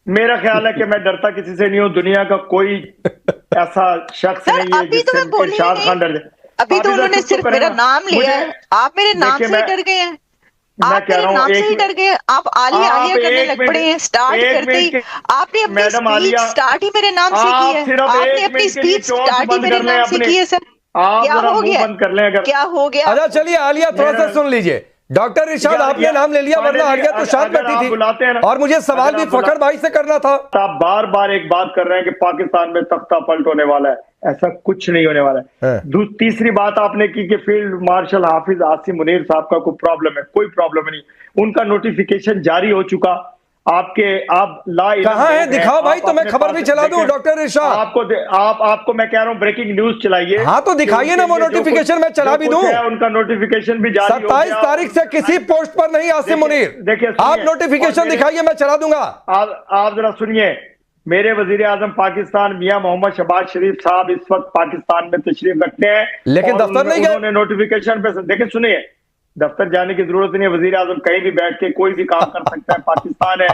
मेरा ख्याल है कि मैं डरता किसी से नहीं हूँ, दुनिया का कोई ऐसा शख्स सर नहीं है अभी तो मैं जिससे बोली ही इरशाद नहीं, खान डर जाए। अभी तो उन्होंने चुप तो सिर्फ करें मेरा ना नाम लिया मुझे। है, आप मेरे नाम देखिए से ही डर गए हैं। मैं आप कह मेरे रहा हूँ नाम से ही डर गए हैं, आप आलिया आप आलिया करने एक लग पड़े हैं। मिनट, स्टार्ट एक करते ही मिनट के आपने अपनी मैडम स्पीच आलिया, स्टार्ट ही मेरे नाम से की आप है। सिर्फ आपने एक अपनी मिनट के लिए स्पीच चोंच स्टार्ट ही बंद मेरे कर लें नाम से अपने, की है सर। आप क्या जरा हो मुंह गया, बंद कर लें अगर क्या हो गया अच्छा आपको? चलिए आलिया थोड़ा सा मेरा सुन लीजिए। डॉक्टर इरशाद आपने यार नाम ले लिया, पांडे वरना जी, आलिया तो शांत अगर बैठी आप थी बुलाते हैं ना, और मुझे सवाल अगर भी आप बुला फखर भाई से करना था। आप बार बार एक बात कर रहे हैं कि पाकिस्तान में तख्ता पलट होने वाला है, ऐसा कुछ नहीं होने वाला है। हाँ। तीसरी बात आपने की कि फील्ड मार्शल हाफिज आसिम मुनीर साहब का कोई प्रॉब्लम है, कोई प्रॉब्लम नहीं, उनका नोटिफिकेशन जारी हो चुका। आपके आप ला इल्म कहाँ है लोग हैं, दिखाओ भाई, आप तो मैं अपने खबर पास भी चला दूं देखें, डॉक्टर इरशाद। आपको मैं कह रहा हूं ब्रेकिंग न्यूज चलाइए। हाँ तो दिखाइए ना वो नोटिफिकेशन, मैं चला भी दूं। उनका नोटिफिकेशन भी जारी हो 27 गया। तारीख से किसी पोस्ट पर नहीं आसिम मुनीर। देखिए आप नोटिफिकेशन दिखाइए, मैं चला दूंगा। आप जरा सुनिए, मेरे वजीर आजम पाकिस्तान मियां मोहम्मद शहबाज शरीफ साहब इस वक्त पाकिस्तान में तशरीफ रखते हैं, लेकिन और दफ्तर नहीं गए। उन्होंने नोटिफिकेशन पे देखिए, सुनिए, दफ्तर जाने की जरूरत नहीं है, वजीर आजम कहीं भी बैठ के कोई भी काम कर सकता है। पाकिस्तान है,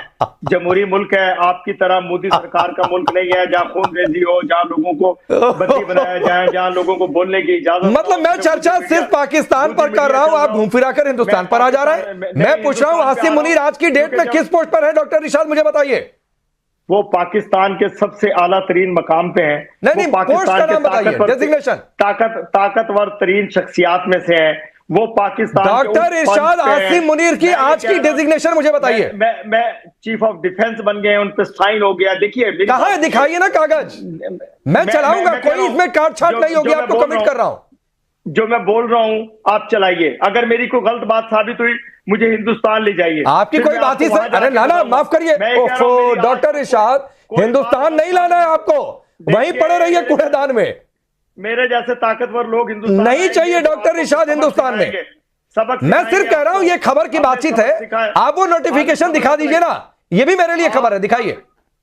जमहूरी मुल्क है, आपकी तरह मोदी सरकार का मुल्क नहीं है जहाँ खून रेजी हो, जहाँ लोगों को बंदी बनाया जाए, जहाँ लोगों को बोलने की इजाजत। मतलब मैं चर्चा सिर्फ पाकिस्तान पर कर रहा हूं, आप घूम फिरा कर हिंदुस्तान पर आ जा रहे हैं। मैं पूछ रहा हूं आसिम मुनीर आज की डेट में किस पोस्ट पर है, डॉक्टर इरशाद मुझे बताइए। वो पाकिस्तान के सबसे आला तरीन मकाम पे हैं। नहीं, पोस्ट का नाम बताइए, डेजिग्नेशन। ताकतवर तरीन शख्सियात में से हैं वो पाकिस्तान। डॉक्टर इरशाद आसिम मुनीर की आज की डेजिग्नेशन मुझे बताइए। मैं चीफ ऑफ डिफेंस बन गए, उन पे साइन हो गया। देखिए कहां है, दिखाइए ना कागज, मैं चलाऊंगा, कोई इसमें काट छाट नहीं होगी, आपको कमिट कर रहा हूं। जो मैं बोल रहा हूं आप चलाइए, अगर मेरी कोई गलत बात साबित हुई मुझे हिंदुस्तान ले जाइए। आपकी कोई बात ही सर, अरे लाना, माफ करिए डॉक्टर इरशाद, हिंदुस्तान नहीं लाना है आपको, वहीं पड़े रहिए कूड़ेदान में। मेरे जैसे ताकतवर लोग हिंदुस्तान नहीं चाहिए डॉक्टर इरशाद हिंदुस्तान में। मैं सिर्फ कह रहा हूं ये खबर की बातचीत है, आप वो नोटिफिकेशन दिखा दीजिए ना, ये भी मेरे लिए खबर है, दिखाइए।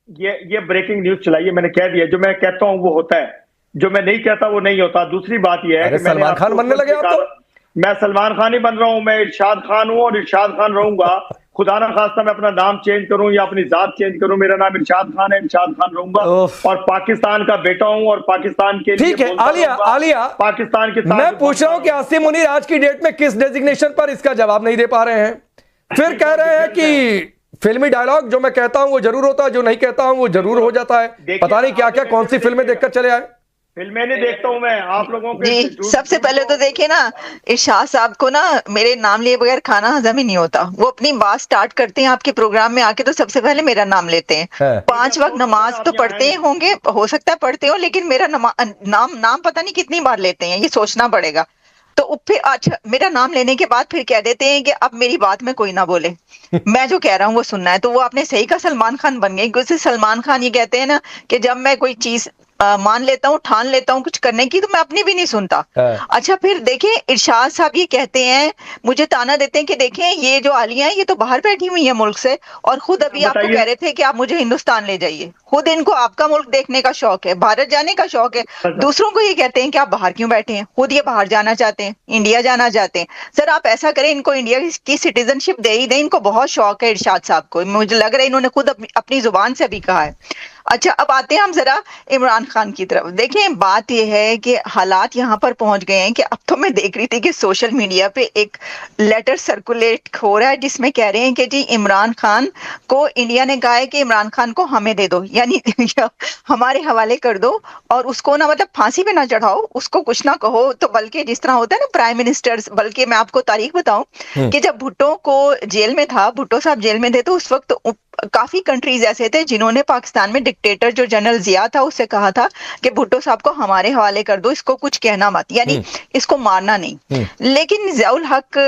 ये ब्रेकिंग न्यूज चलाइए, मैंने कह दिया, जो मैं कहता हूं वो होता है, जो मैं नहीं कहता वो नहीं होता। दूसरी बात यह है कि सलमान खान बनने लगे आप तो। मैं सलमान खान ही बन रहा हूं, मैं इरशाद खान हूं और इरशाद खान रहूंगा। खुदा ना खास्ता मैं अपना नाम चेंज करूं या अपनी जात चेंज करूं, मेरा नाम इरशाद खान है, इरशाद खान रहूंगा और पाकिस्तान का बेटा हूं और पाकिस्तान के लिए। ठीक है आलिया, पाकिस्तान की मैं पूछ रहा हूं कि आसिम मुनीर आज की डेट में किस डेजिग्नेशन पर, इसका जवाब नहीं दे पा रहे हैं। फिर कह रहे हैं कि फिल्मी डायलॉग जो मैं कहता हूं वो जरूर होता है, जो नहीं कहता हूं वो जरूर हो जाता है। पता नहीं क्या क्या कौन सी फिल्में देखकर चले आए। फिल्में नहीं देखता हूं मैं, आप लोगों के जी सबसे पहले तो देखिए ना, इरशाद साहब को ना मेरे नाम लिए बगैर खाना हजम ही नहीं होता। वो अपनी बात स्टार्ट करते हैं आपके प्रोग्राम में आके तो सबसे पहले मेरा नाम लेते हैं। 5 वक्त नमाज तो पढ़ते ही होंगे, हो सकता है पढ़ते हो, लेकिन मेरा नाम पता नहीं कितनी बार लेते हैं, ये सोचना पड़ेगा। तो फिर अच्छा मेरा नाम लेने के बाद फिर कह देते हैं कि अब मेरी बात में कोई ना बोले, मैं जो कह रहा हूँ वो सुनना है। तो वो आपने सही कहा, सलमान खान बन गए, क्योंकि सलमान खान ये कहते हैं ना कि जब मैं कोई चीज मान लेता हूँ, ठान लेता हूँ कुछ करने की, तो मैं अपनी भी नहीं सुनता। अच्छा फिर देखिए इरशाद साहब ये कहते हैं, मुझे ताना देते हैं कि देखें ये जो आलिया है ये तो बाहर बैठी हुई है मुल्क से, और खुद अभी आपको कह रहे थे कि आप मुझे हिंदुस्तान ले जाइए। खुद इनको आपका मुल्क देखने का शौक है, भारत जाने का शौक है, दूसरों को ये कहते हैं कि आप बाहर क्यों बैठे हैं, खुद ये बाहर जाना चाहते हैं, इंडिया जाना चाहते हैं। सर आप ऐसा करें, इनको इंडिया की सिटीजनशिप दे ही दें, इनको बहुत शौक है इरशाद साहब को, मुझे लग रहा है इन्होंने खुद अपनी जुबान से भी कहा है। अच्छा अब आते हैं हम जरा इमरान खान की तरफ। देखें बात यह है कि हालात यहाँ पर पहुंच गए हैं कि अब तो मैं देख रही थी कि सोशल मीडिया पे एक लेटर सर्कुलेट हो रहा है जिसमें कह रहे हैं कि जी इमरान खान को इंडिया ने कहा है कि इमरान खान को हमें दे दो, यानी हमारे हवाले कर दो, और उसको ना मतलब फांसी पे ना चढ़ाओ, उसको कुछ ना कहो, तो बल्कि जिस तरह होता है ना प्राइम मिनिस्टर, बल्कि मैं आपको तारीख बताऊं कि जब भुट्टो को जेल में था, भुट्टो साहब जेल में थे, तो उस वक्त काफी कंट्रीज ऐसे थे जिन्होंने पाकिस्तान में डिक्टेटर जो जनरल जिया था उससे कहा था कि भुट्टो साहब को हमारे हवाले कर दो, इसको कुछ कहना मत, यानी इसको मारना नहीं। लेकिन जियाउल हक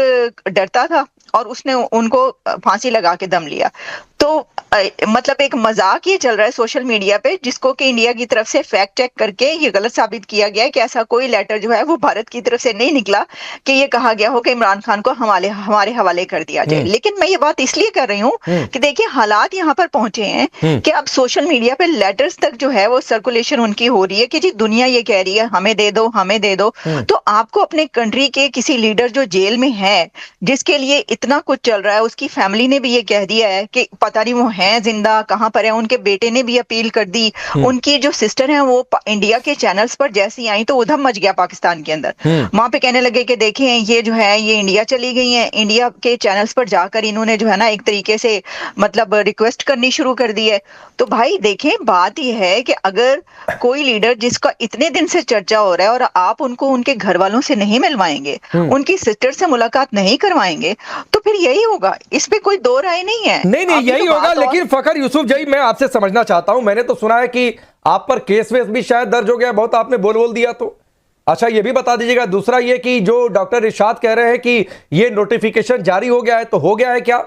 डरता था और उसने उनको फांसी लगा के दम लिया। तो मतलब एक मजाक ये चल रहा है सोशल मीडिया पे, जिसको कि इंडिया की तरफ से फैक्ट चेक करके ये गलत साबित किया गया है कि ऐसा कोई लेटर जो है वो भारत की तरफ से नहीं निकला कि ये कहा गया हो कि इमरान खान को हमारे हवाले कर दिया जाए। लेकिन मैं ये बात इसलिए कर रही हूँ कि देखिए हालात यहाँ पर पहुंचे हैं कि अब सोशल मीडिया पे लेटर्स तक जो है वो सर्कुलेशन उनकी हो रही है कि जी दुनिया ये कह रही है हमें दे दो, हमें दे दो। तो आपको अपने कंट्री के किसी लीडर जो जेल में है, जिसके लिए इतना कुछ चल रहा है, उसकी फैमिली ने भी ये कह दिया है कि पता नहीं वो है हैं जिंदा, कहाँ पर है, उनके बेटे ने भी अपील कर दी, उनकी जो सिस्टर है वो इंडिया के चैनल्स पर जैसी आई तो उधम मच गया पाकिस्तान के अंदर। वहां पे कहने लगे कि देखें ये जो है ये इंडिया चली गई है, इंडिया के चैनल्स पर जाकर इन्होंने जो है ना एक तरीके से मतलब रिक्वेस्ट करनी शुरू कर दी है। तो भाई देखें, बात यह है कि अगर कोई लीडर जिसका इतने दिन से चर्चा हो रहा है और आप उनको उनके घर वालों से नहीं मिलवाएंगे, उनकी सिस्टर से मुलाकात नहीं करवाएंगे, तो फिर यही होगा, इस पे कोई दो राय नहीं है। नहीं यही होगा। लेकिन फखर यूसुफ जी, मैं आपसे समझना चाहता हूं, मैंने तो सुना है कि आप पर केस वेस भी शायद दर्ज हो गया, बहुत आपने बोल दिया, तो अच्छा ये भी बता दीजिएगा। दूसरा ये कि जो डॉक्टर इरशाद कह रहे हैं कि ये नोटिफिकेशन जारी हो गया है, तो हो गया है क्या?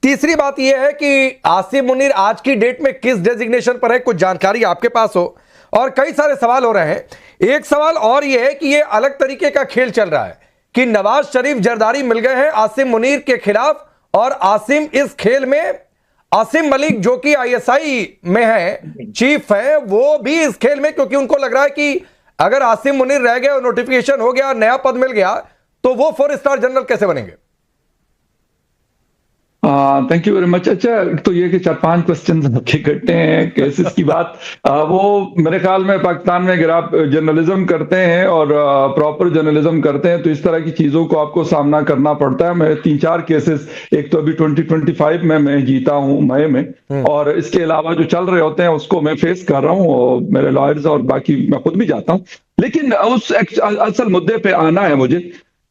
तीसरी बात यह है कि आसिम मुनीर आज की डेट में किस डेजिग्नेशन पर है, कुछ जानकारी आपके पास हो? और कई सारे सवाल हो रहे हैं। एक सवाल और यह है कि यह अलग तरीके का खेल चल रहा है कि नवाज शरीफ जरदारी मिल गए हैं आसिम मुनीर के खिलाफ, और आसिम इस खेल में, आसिम मलिक जो कि ISI में है, चीफ है, वो भी इस खेल में, क्योंकि उनको लग रहा है कि अगर आसिम मुनीर रह गए और नोटिफिकेशन हो गया, नया पद मिल गया, तो वो 4 स्टार जनरल कैसे बनेंगे? Thank you very much. अच्छा, तो ये कि 4-5 क्वेश्चन आपके इकट्ठे हैं केसेस की बात। वो मेरे ख्याल में पाकिस्तान में अगर आप जर्नलिज्म करते हैं और प्रॉपर जर्नलिज्म करते हैं तो इस तरह की चीजों को आपको सामना करना पड़ता है। मैं 3-4 केसेस, एक तो अभी 2025 में मैं जीता हूं मई में, और इसके अलावा जो चल रहे होते हैं उसको मैं फेस कर रहा हूं, और मेरे लॉयर्स और बाकी मैं खुद भी जाता हूं। लेकिन उस असल मुद्दे पे आना है मुझे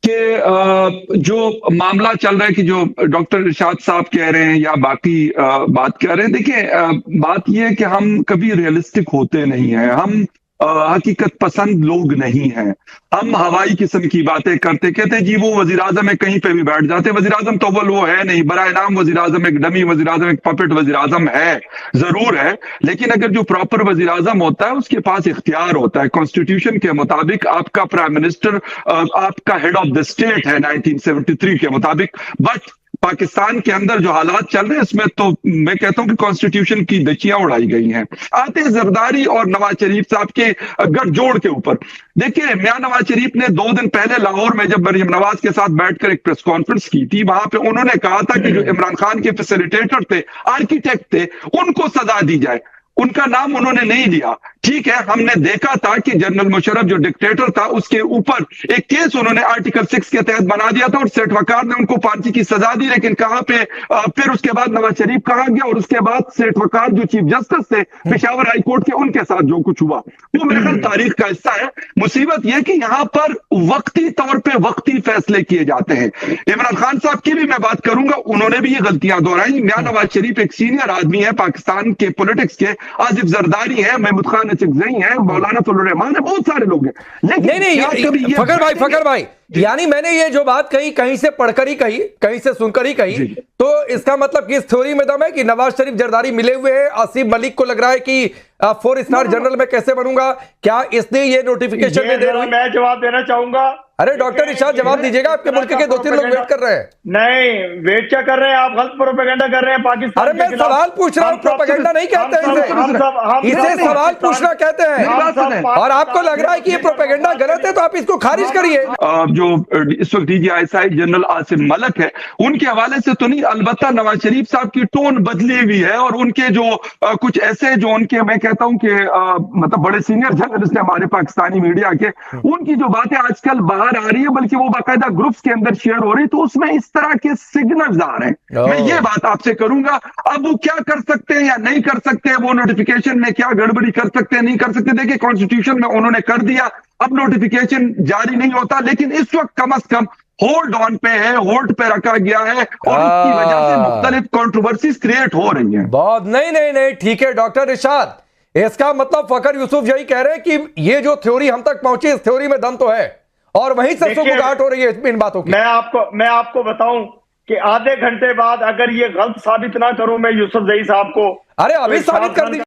कि जो मामला चल रहा है कि जो डॉक्टर इरशाद साहब कह रहे हैं या बाकी बात कह रहे हैं, देखिए बात यह है कि हम कभी रियलिस्टिक होते नहीं हैं, हम हकीकत पसंद लोग नहीं हैं। हम हवाई किस्म की बातें करते, कहते जी वो वजीर आजम है, कहीं पे भी बैठ जाते। वजीर आजम तो वो है नहीं, बराए नाम वजीर आजम एक डमी वजीर आजम, एक पपेट वजीर आजम है, जरूर है, लेकिन अगर जो प्रॉपर वजीर आजम होता है उसके पास इख्तियार होता है। कॉन्स्टिट्यूशन के मुताबिक आपका प्राइम मिनिस्टर आपका हेड ऑफ द स्टेट है 1973 के मुताबिक। बट पाकिस्तान के अंदर जो हालात चल रहे हैं इसमें तो मैं कहता हूं कि कॉन्स्टिट्यूशन की दचियां उड़ाई गई हैं। आते हैं जरदारी और नवाज शरीफ साहब के गठजोड़ के ऊपर। देखिए, मियां नवाज शरीफ ने 2 दिन पहले लाहौर में जब मरीम नवाज के साथ बैठकर एक प्रेस कॉन्फ्रेंस की थी, वहां पे उन्होंने कहा था कि जो इमरान खान के फैसिलिटेटर थे, आर्किटेक्ट थे, उनको सजा दी जाए। उनका नाम उन्होंने नहीं लिया। ठीक है, हमने देखा था कि जनरल मुशर्रफ जो डिक्टेटर था उसके ऊपर एक केस उन्होंने आर्टिकल 6 के तहत बना दिया था और सेठ वकार ने उनको फांसी की सजा दी। लेकिन कहां पे फिर उसके बाद नवाज शरीफ कहां गया, और उसके बाद सेठ वकार जो चीफ जस्टिस थे पेशावर हाई कोर्ट के, उनके साथ जो कुछ हुआ वो मेरे ख्याल तारीख का हिस्सा है। मुसीबत यह कि यहां पर वक्ती तौर पे वक्ती फैसले किए जाते हैं। इमरान खान साहब की भी मैं बात करूंगा, उन्होंने भी ये गलतियां दोहराई। मियां नवाज शरीफ एक सीनियर आदमी है पाकिस्तान के पॉलिटिक्स के, आसिफ जरदारी है, महमूद खान अचकज़ई है, मौलाना फजलुर रहमान है, बहुत सारे लोग हैं। लेकिन नहीं फखर भाई, यानी मैंने ये जो बात कही कहीं से पढ़कर ही कही, कहीं से सुनकर ही कही, तो इसका मतलब कि इस थ्योरी में दम है कि नवाज शरीफ जरदारी मिले हुए हैं। आसिम मलिक को लग रहा है कि 4 स्टार जनरल में कैसे बनूंगा, क्या इसने ये नोटिफिकेशन दे रहा है? मैं जवाब देना चाहूंगा। अरे डॉक्टर इरशाद जवाब दीजिएगा, आपके मुल्क के 2-3 लोग वेट कर रहे हैं। नहीं, वेट क्या कर रहे हैं आप? गलत प्रोपेगेंडा कर रहे हैं पाकिस्तान। अरे मैं सवाल पूछ रहा हूँ, प्रोपेगेंडा नहीं कहते हैं इसे सवाल पूछना कहते हैं, और आपको लग रहा है कि ये प्रोपेगेंडा गलत है तो आप इसको खारिज करिए। जो इस वक्त DGI जनरल आसिम मलिक है, उनके हवाले से तो नहीं, अलबत्ता नवाज शरीफ साहब की टोन बदली हुई है, और उनके जो कुछ ऐसे जो उनके, मैं कहता हूं कि मतलब बड़े सीनियर जर्नलिस्ट है हमारे पाकिस्तानी मीडिया के, उनकी जो बातें आजकल बाहर आ रही है, बल्कि वो बाकायदा ग्रुप्स के अंदर शेयर हो रही, तो उसमें इस तरह के सिग्नल्स आ रहे हैं। मैं ये बात आपसे करूंगा, अब वो क्या कर सकते हैं या नहीं कर सकते, वो नोटिफिकेशन में क्या गड़बड़ी कर सकते हैं, नहीं कर सकते। देखिए, कॉन्स्टिट्यूशन में उन्होंने कर दिया, अब नोटिफिकेशन जारी नहीं होता, लेकिन इस वक्त कम अज कम होल्ड ऑन पे है, होल्ड पे रखा गया है, और इसकी वजह से मुख्तलिफ कंट्रोवर्सीज क्रिएट हो रही हैं। बहुत नहीं, ठीक है डॉक्टर इरशाद, इसका मतलब फखर यूसुफ यही कह रहे हैं कि ये जो थ्योरी हम तक पहुंची, इस थ्योरी में दम तो है, और वहीं से सुगुगाहट हो रही है इन बातों की। मैं आपको बताऊं कि आधे घंटे बाद अगर ये गलत साबित ना करूं मैं यूसुफ जई साहब को, अरे अभी साबित कर दी।